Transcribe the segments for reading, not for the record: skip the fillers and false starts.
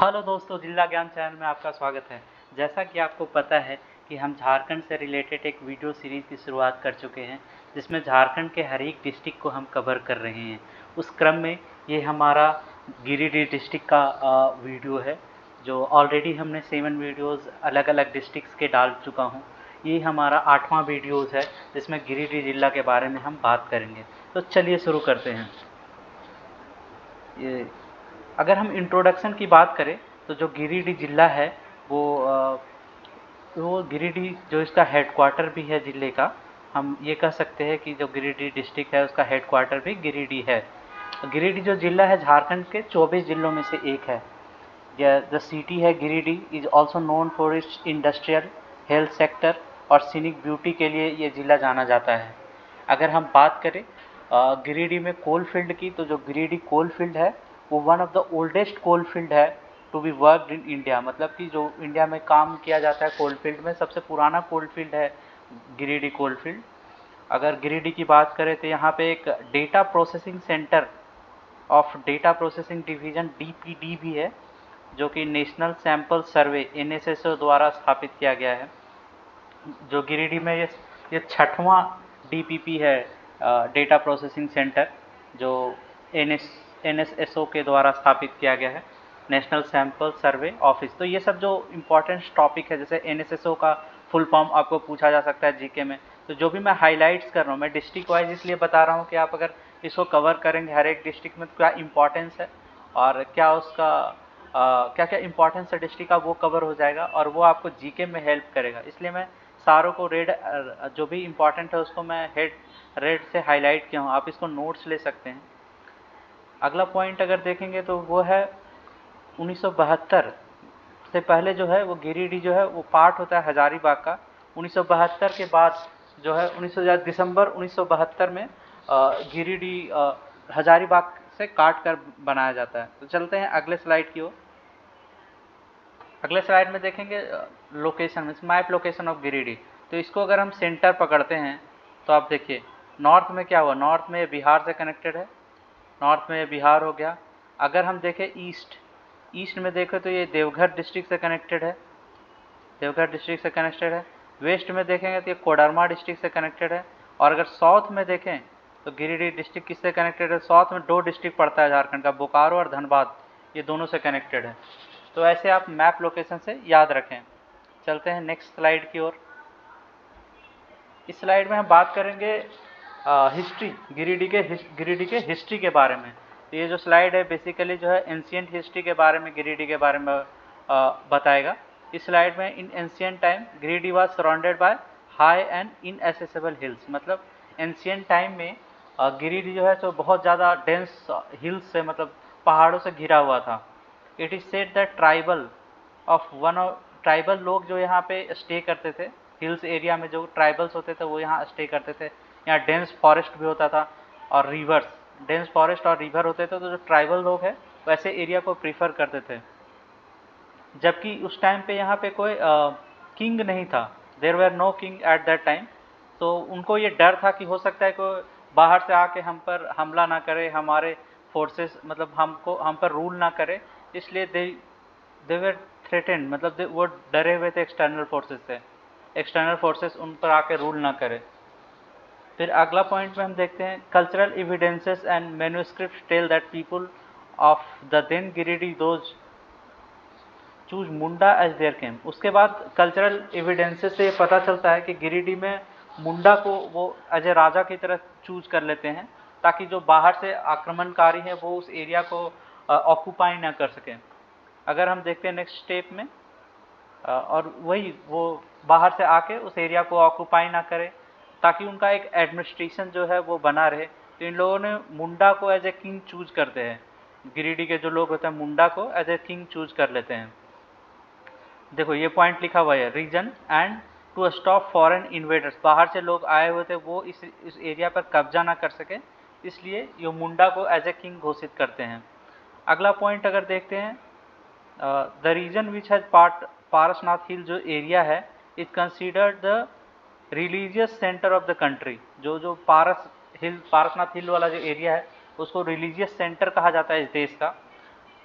Hello दोस्तों, जिला ज्ञान चैनल में आपका स्वागत है। जैसा कि आपको पता है कि हम झारखंड से रिलेटेड एक वीडियो सीरीज़ की शुरुआत कर चुके हैं, जिसमें झारखंड के हर एक डिस्ट्रिक्ट को हम कवर कर रहे हैं। उस क्रम में ये हमारा गिरिडीह डिस्ट्रिक्ट का वीडियो है, जो ऑलरेडी हमने 7 वीडियोज़ अलग अलग डिस्ट्रिक्ट्स के डाल चुका हूँ। ये हमारा 8वां वीडियोज़ है, जिसमें गिरिडीह जिला के बारे में हम बात करेंगे। तो चलिए शुरू करते हैं। ये अगर हम इंट्रोडक्शन की बात करें तो जो गिरिडीह जिला है वो गिरिडीह जो इसका हेडक्वार्टर भी है जिले का, हम ये कह सकते हैं कि जो गिरिडीह डिस्ट्रिक्ट है उसका हेडक्वार्टर भी गिरिडीह है। गिरिडीह जो जिला है झारखंड के 24 जिलों में से एक है। द सिटी है Giridih is also known for its industrial, health sector और सीनिक ब्यूटी के लिए ये ज़िला जाना जाता है। अगर हम बात करें गिरिडीह में कोल फील्ड की, तो जो गिरिडीह कोल फील्ड है वो one of the oldest coal field है to be worked in India. मतलब कि जो इंडिया में काम किया जाता है कोल फील्ड में, सबसे पुराना कोल फील्ड है गिरिडीह कोल फील्ड। अगर गिरिडीह की बात करें तो यहाँ पे एक data processing centre of data processing division DPD भी है, जो कि नेशनल सैंपल सर्वे NSSO द्वारा स्थापित किया गया है। जो गिरिडीह में ये 6वां DPP है, डेटा प्रोसेसिंग सेंटर, जो NSSO के द्वारा स्थापित किया गया है, नेशनल सैंपल सर्वे ऑफिस। तो ये सब जो इम्पोर्टेंट टॉपिक है, जैसे NSSO का फुल फॉर्म आपको पूछा जा सकता है जीके में, तो जो भी मैं हाईलाइट्स कर रहा हूँ, मैं डिस्ट्रिक्ट वाइज इसलिए बता रहा हूँ कि आप अगर इसको कवर करेंगे हर एक डिस्ट्रिक्ट में, तो क्या इंपॉर्टेंस है और क्या उसका क्या क्या इंपॉर्टेंस है डिस्ट्रिक्ट का, वो कवर हो जाएगा और वो आपको जीके में हेल्प करेगा। इसलिए मैं सारों को रेड, जो भी इम्पॉर्टेंट है उसको मैं रेड से हाईलाइट किया हूँ, आप इसको नोट्स ले सकते हैं। अगला पॉइंट अगर देखेंगे तो वो है 1972 से पहले जो है वो गिरिडीह जो है वो पार्ट होता है हजारीबाग का। 1972 के बाद जो है दिसंबर 1972 में गिरिडीह हजारीबाग से काट कर बनाया जाता है। तो चलते हैं अगले स्लाइड की ओर। अगले स्लाइड में देखेंगे location means map location of Giridih. तो इसको अगर हम सेंटर पकड़ते हैं तो आप देखिए नॉर्थ में क्या हुआ, नॉर्थ में बिहार से कनेक्टेड है, नॉर्थ में बिहार हो गया। अगर हम देखें ईस्ट में देखें तो ये देवघर डिस्ट्रिक्ट से कनेक्टेड है, देवघर डिस्ट्रिक्ट से कनेक्टेड है। वेस्ट में देखेंगे तो ये कोडरमा डिस्ट्रिक्ट से कनेक्टेड है। और अगर साउथ में देखें तो गिरिडीह डिस्ट्रिक्ट किससे कनेक्टेड है, साउथ में 2 डिस्ट्रिक्ट पड़ता है झारखंड का, बोकारो और धनबाद, ये दोनों से कनेक्टेड है। तो ऐसे आप मैप लोकेशन से याद रखें। चलते हैं नेक्स्ट स्लाइड की ओर। इस स्लाइड में हम बात करेंगे हिस्ट्री, गिरिडीह के हिस्ट्री के बारे में। तो ये जो स्लाइड है बेसिकली जो है एंशियंट हिस्ट्री के बारे में, गिरिडीह के बारे में बताएगा। इस स्लाइड में in ancient time Giridih was surrounded by high and inaccessible hills. मतलब एंशियंट टाइम में गिरिडीह जो है तो बहुत ज़्यादा डेंस हिल्स से, मतलब पहाड़ों से घिरा हुआ था। It is said that tribal लोग जो यहाँ पे स्टे करते थे, हिल्स एरिया में जो ट्राइबल्स होते थे वो यहाँ स्टे करते थे। यहाँ डेंस फॉरेस्ट भी होता था और रिवर्स, डेंस फॉरेस्ट और रिवर होते थे, तो जो ट्राइबल लोग हैं वैसे एरिया को प्रीफर करते थे। जबकि उस टाइम पे यहाँ पे कोई किंग नहीं था, there were no king at that time. तो उनको ये डर था कि हो सकता है कोई बाहर से आके हम पर हमला ना करे, हमारे फोर्सेस मतलब हम पर रूल ना करे, इसलिए दे वर थ्रेटेंड, मतलब वो डरे हुए थे एक्सटर्नल फोर्सेस से, एक्सटर्नल फोर्सेस उन पर आके रूल ना करे। फिर अगला पॉइंट में हम देखते हैं cultural evidences and manuscript tell that people of the then Giridih those choose Munda as their camp. उसके बाद कल्चरल एविडेंसेस से पता चलता है कि गिरिडीह में मुंडा को वो एज ए राजा की तरह चूज कर लेते हैं, ताकि जो बाहर से आक्रमणकारी हैं वो उस एरिया को ऑक्यूपाई ना कर सकें। अगर हम देखते हैं नेक्स्ट स्टेप में, और वही वो बाहर से आके उस एरिया को ऑक्यूपाई ना करे, ताकि उनका एक एडमिनिस्ट्रेशन जो है वो बना रहे। तो इन लोगों ने मुंडा को एज ए किंग चूज करते हैं, गिरिडीह के जो लोग होते हैं मुंडा को एज ए किंग चूज कर लेते हैं। देखो ये पॉइंट लिखा हुआ है, region and to stop foreign invaders, बाहर से लोग आए हुए थे वो इस एरिया पर कब्जा ना कर सके, इसलिए ये मुंडा को एज ए किंग घोषित करते हैं। अगला पॉइंट अगर देखते हैं, the region which has Parasnath hill जो एरिया है is considered the religious centre of the country. जो पारसनाथ हिल वाला जो एरिया है उसको रिलीजियस सेंटर कहा जाता है इस देश का।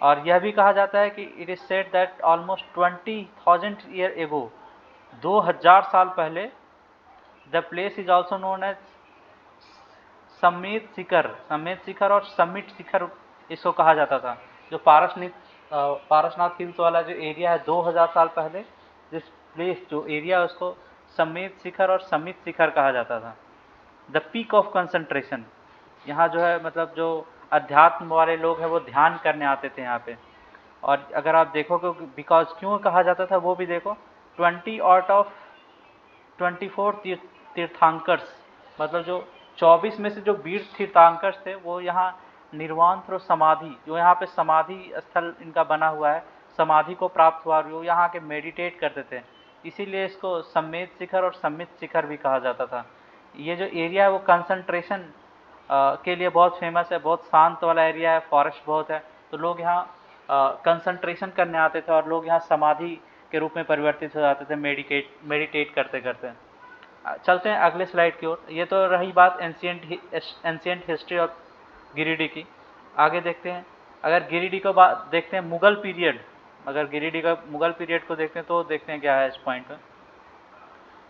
और यह भी कहा जाता है कि it is said that almost 20,000 year ago, 2000 साल पहले, the place is also known as Sammed Shikhar, समेत शिखर और समिट शिखर इसको कहा जाता था। जो पारसनाथ हिल्स वाला जो एरिया है 2000 साल पहले, जिस प्लेस जो एरिया उसको समेत शिखर और समित शिखर कहा जाता था। द पीक ऑफ कंसंट्रेशन, यहाँ जो है मतलब जो अध्यात्म वाले लोग हैं वो ध्यान करने आते थे यहाँ पे। और अगर आप देखोगे बिकॉज क्यों कहा जाता था वो भी देखो, 20 आउट ऑफ 24 तीर्थांकर्स, मतलब जो 24 में से जो 20 तीर्थांकर्स थे वो यहाँ निर्वाण थ्रो समाधि, जो यहाँ पे समाधि स्थल इनका बना हुआ है, समाधि को प्राप्त हुआ, वो यहाँ के मेडिटेट करते थे, इसीलिए इसको समेत शिखर और समित शिखर भी कहा जाता था। ये जो एरिया है वो कंसंट्रेशन के लिए बहुत फेमस है, बहुत शांत वाला एरिया है, फॉरेस्ट बहुत है, तो लोग यहाँ कंसंट्रेशन करने आते थे और लोग यहाँ समाधि के रूप में परिवर्तित हो जाते थे मेडिटेट करते करते। चलते हैं अगले स्लाइड की ओर। ये तो रही बात एंशिएंट हिस्ट्री ऑफ गिरिडीह की। आगे देखते हैं, अगर गिरिडीह को बात देखते हैं मुगल पीरियड, अगर गिरिडीह का मुगल पीरियड को देखते हैं तो देखते हैं क्या है इस पॉइंट में।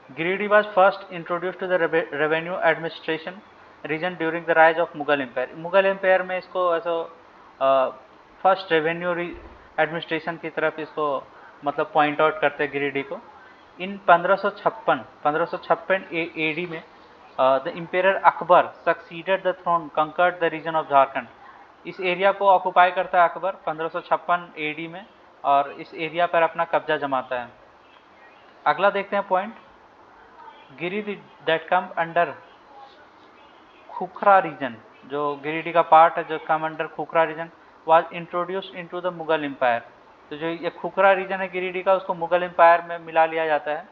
Giridih was first introduced to the revenue administration region during the rise of Mughal Empire। Mughal empire में इसको ऐसा फर्स्ट रेवेन्यू एडमिनिस्ट्रेशन की तरफ इसको मतलब पॉइंट आउट करते हैं गिरिडीह को। इन 1556 एडी में the emperor Akbar succeeded the throne, conquered the region of Jharkhand. इस एरिया को ऑक्युपाई करता है अकबर 1556 एडी में और इस एरिया पर अपना कब्जा जमाता है। अगला देखते हैं point, Giridih that come under Khukhra region, जो गिरिडीह का पार्ट है जो come under Khukhra region, was introduced into the Mughal empire. तो जो ये खुखरा रीजन है गिरिडीह का उसको मुगल एम्पायर में मिला लिया जाता है।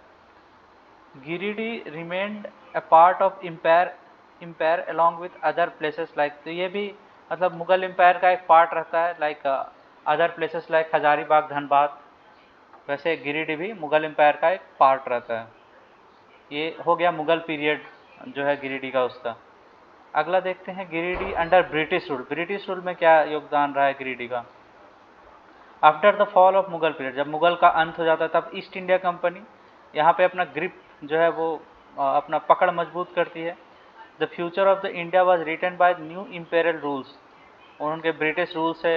Giridih remained a part of empire along with other places like, तो ये भी मतलब मुगल एम्पायर का एक पार्ट रहता है like other places like Hazaribagh, Dhanbad, वैसे गिरिडीह भी मुगल एम्पायर का एक पार्ट रहता है। ये हो गया मुगल पीरियड जो है गिरिडीह का उसका। अगला देखते हैं Giridih under British rule. British rule में क्या योगदान रहा है गिरिडीह का। After the fall of Mughal period, जब मुगल का अंत हो जाता है तब ईस्ट इंडिया कंपनी यहाँ पे अपना ग्रिप जो है वो अपना पकड़ मजबूत करती है। The future of the India was written by new imperial rules, उनके ब्रिटिश रूल से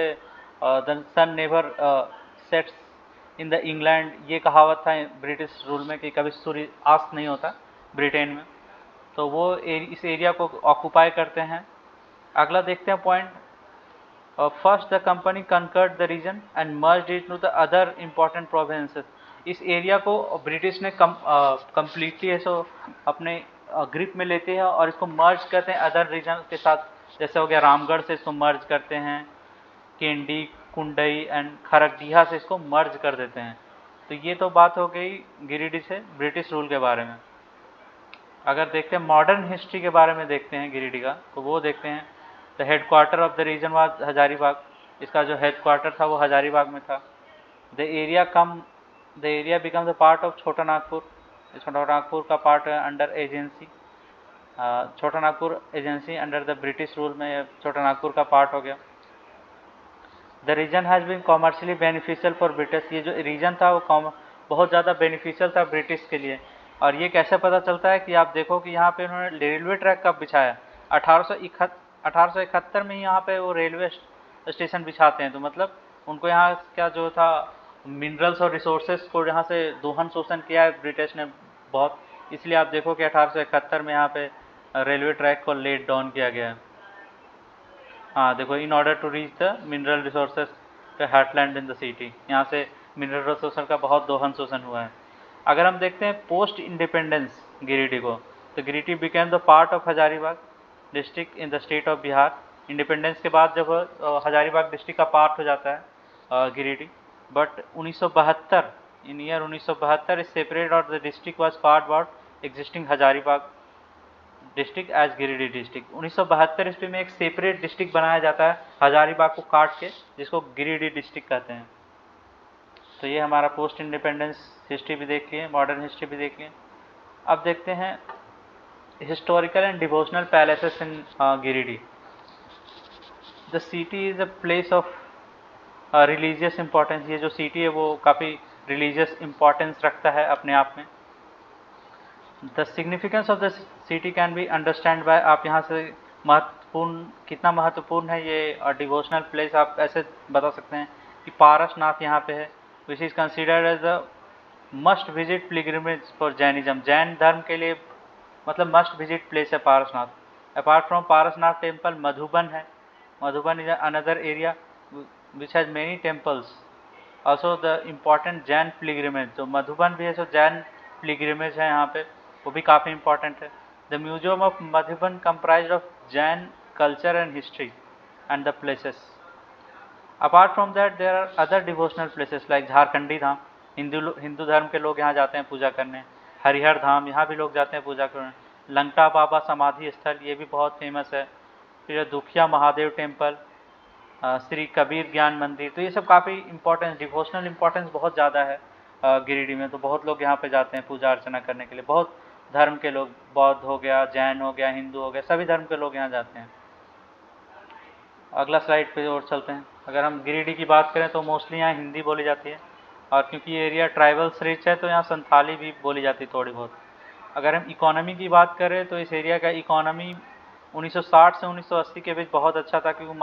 the sun never sets in the England, ये कहावत था ब्रिटिश रूल में कि कभी सूर्य अस्त नहीं होता ब्रिटेन में, तो वो इस एरिया को ऑक्युपाई करते हैं। अगला देखते हैं point, first the company conquered the region and merged it to the other important provinces. इस एरिया को ब्रिटिश ने कम्प्लीटली ऐसो अपने ग्रिप में लेते हैं और इसको मर्ज करते हैं अदर रीजन के साथ, जैसे हो गया रामगढ़ से इसको मर्ज करते हैं, केंडी, कुंडई एंड खरगडीहा से इसको मर्ज कर देते हैं। तो ये तो बात हो गई गिरिडीह से ब्रिटिश रूल के बारे में। अगर देखते हैं मॉडर्न हिस्ट्री के बारे में देखते हैं गिरिडीह का, तो वो देखते हैं the headquarter of the region was Hazaribagh, इसका जो हेडक्वार्टर था वो हजारीबाग में था। The area become the part of Chota Nagpur, छोटा नागपुर का पार्ट है under agency, Chota Nagpur agency under the British rule में छोटा नागपुर का पार्ट हो गया। The region has been commercially beneficial for British, ये जो रीजन था वो बहुत ज़्यादा बेनिफिशियल था ब्रिटिश के लिए। और ये कैसे पता चलता है कि आप देखो कि यहाँ पे उन्होंने रेलवे ट्रैक कब बिछाया, 1871 में ही यहाँ पे वो रेलवे स्टेशन बिछाते हैं। तो मतलब उनको यहाँ क्या जो था मिनरल्स और रिसोर्सेज को यहाँ से दोहन शोषण किया है ब्रिटिश ने बहुत, इसलिए आप देखो कि 1871 में यहाँ पे रेलवे ट्रैक को लेट डाउन किया गया है। हाँ देखो, in order to reach the mineral resources का हार्टलैंड इन द सिटी, यहाँ से मिनरल रिसोर्सेज का बहुत दोहन शोषण हुआ है। अगर हम देखते हैं पोस्ट इंडिपेंडेंस गिरिडीह को, तो Giridih became the part of Hazaribagh district in the state of Bihar. Independence के बाद जब हजारीबाग डिस्ट्रिक्ट का पार्ट हो जाता है Giridih, but 1972 in year 1972 is separate और the district was part out existing Hazaribagh district as Giridih district. 1972 ईस्वी में एक सेपरेट डिस्ट्रिक्ट बनाया जाता है हजारीबाग को काट के, जिसको गिरिडीह डिस्ट्रिक्ट कहते हैं। तो ये हमारा पोस्ट इंडिपेंडेंस हिस्ट्री भी देख लिए, मॉडर्न हिस्ट्री भी देख लिए। अब देखते हैं historical and devotional palaces in Giridih. The city is a place of religious importance, ये जो सिटी है वो काफ़ी रिलीजियस इम्पोर्टेंस रखता है अपने आप में। The significance of the city can be understand by, आप यहाँ से महत्वपूर्ण, कितना महत्वपूर्ण है ये डिवोशनल प्लेस आप ऐसे बता सकते हैं कि पारसनाथ यहाँ पे है, which is considered as the must visit pilgrimage for Jainism, Jain धर्म के लिए मतलब मस्ट विजिट प्लेस है Parasnath. Apart from Parasnath temple, Madhuban है, Madhuban is another area which has many temples. Also the important Jain pilgrimage, जो मधुबन भी है सो जैन पिलग्रिमेज है यहाँ पे, वो भी काफ़ी इंपॉर्टेंट है। The museum of Madhuban comprise of Jain culture and history and the places. Apart from that there are other devotional places like Jharkhandi Dham, Hindu धर्म के लोग यहाँ जाते हैं पूजा करने। हरिहर धाम, यहाँ भी लोग जाते हैं पूजा करने। लंका बाबा समाधि स्थल, ये भी बहुत फेमस है। फिर दुखिया महादेव टेम्पल, श्री कबीर ज्ञान मंदिर, तो ये सब काफ़ी इंपॉर्टेंस, डिवोशनल इंपॉर्टेंस बहुत ज़्यादा है गिरिडीह में। तो बहुत लोग यहाँ पे जाते हैं पूजा अर्चना करने के लिए, बहुत धर्म के लोग, बौद्ध हो गया, जैन हो गया, हिंदू हो गया, सभी धर्म के लोग यहाँ जाते हैं। अगला स्लाइड पे और चलते हैं। अगर हम गिरिडीह की बात करें तो मोस्टली यहाँ हिंदी बोली जाती है, और क्योंकि ये एरिया ट्राइबल्स रिच है तो यहाँ संथाली भी बोली जाती है थोड़ी बहुत। अगर हम इकोनॉमी की बात करें तो इस एरिया का इकोनॉमी 1960 से 1980 के बीच बहुत अच्छा था, क्योंकि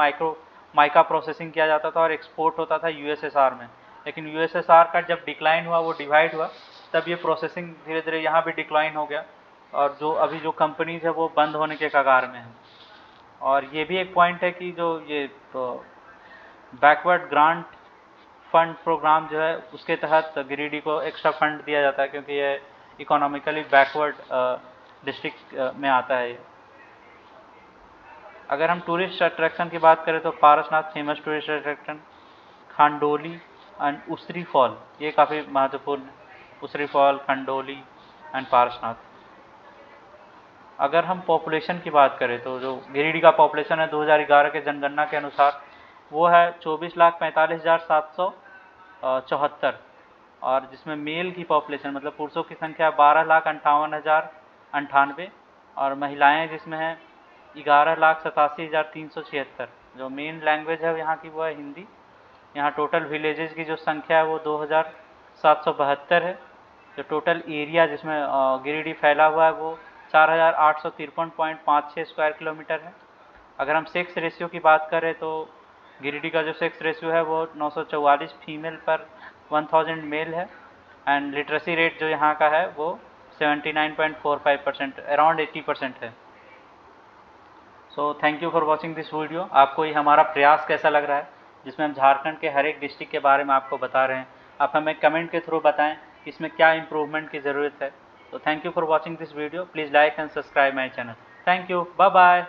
माइका प्रोसेसिंग किया जाता था और एक्सपोर्ट होता था यूएसएसआर में। लेकिन यूएसएसआर का जब डिक्लाइन हुआ, वो डिवाइड हुआ, तब ये प्रोसेसिंग धीरे धीरे यहाँ भी डिक्लाइन हो गया, और जो अभी जो कंपनीज है वो बंद होने के कगार में है। और ये भी एक पॉइंट है कि जो ये बैकवर्ड ग्रांट फंड प्रोग्राम जो है उसके तहत गिरिडीह को एक्स्ट्रा फंड दिया जाता है, क्योंकि ये इकोनॉमिकली बैकवर्ड डिस्ट्रिक्ट में आता है। अगर हम टूरिस्ट अट्रैक्शन की बात करें तो Parasnath famous tourist attraction, Khandoli and Usri fall, ये काफ़ी महत्वपूर्ण है, उसरी फॉल, खंडोली एंड पारसनाथ। अगर हम पॉपुलेशन की बात करें तो जो गिरिडीह का पॉपुलेशन है 2011 के जनगणना के अनुसार वो है 24,45,774, और जिसमें मेल की पॉपुलेशन मतलब पुरुषों की संख्या 12,58,098, और महिलाएं जिसमें हैं 11,87,376। जो मेन लैंग्वेज है यहाँ की वो है हिंदी। यहाँ टोटल विलेजेस की जो संख्या है वो 2,772 है। जो टोटल एरिया जिसमें गिरिडीह फैला हुआ है वो 4,853.56 स्क्वायर किलोमीटर है। अगर हम सेक्स रेशियो की बात करें तो गिरिडीह का जो सेक्स रेशियो है वो 944 फीमेल पर 1000 मेल है, एंड लिटरेसी रेट जो यहाँ का है वो 79.45%, अराउंड 80% है। So thank you for watching this video. आपको ये हमारा प्रयास कैसा लग रहा है, जिसमें हम झारखंड के हर एक डिस्ट्रिक्ट के बारे में आपको बता रहे हैं। आप हमें कमेंट के थ्रू बताएं कि इसमें क्या इम्प्रूवमेंट की ज़रूरत है। तो thank you for watching this video, please like and subscribe my channel. Thank you, bye bye.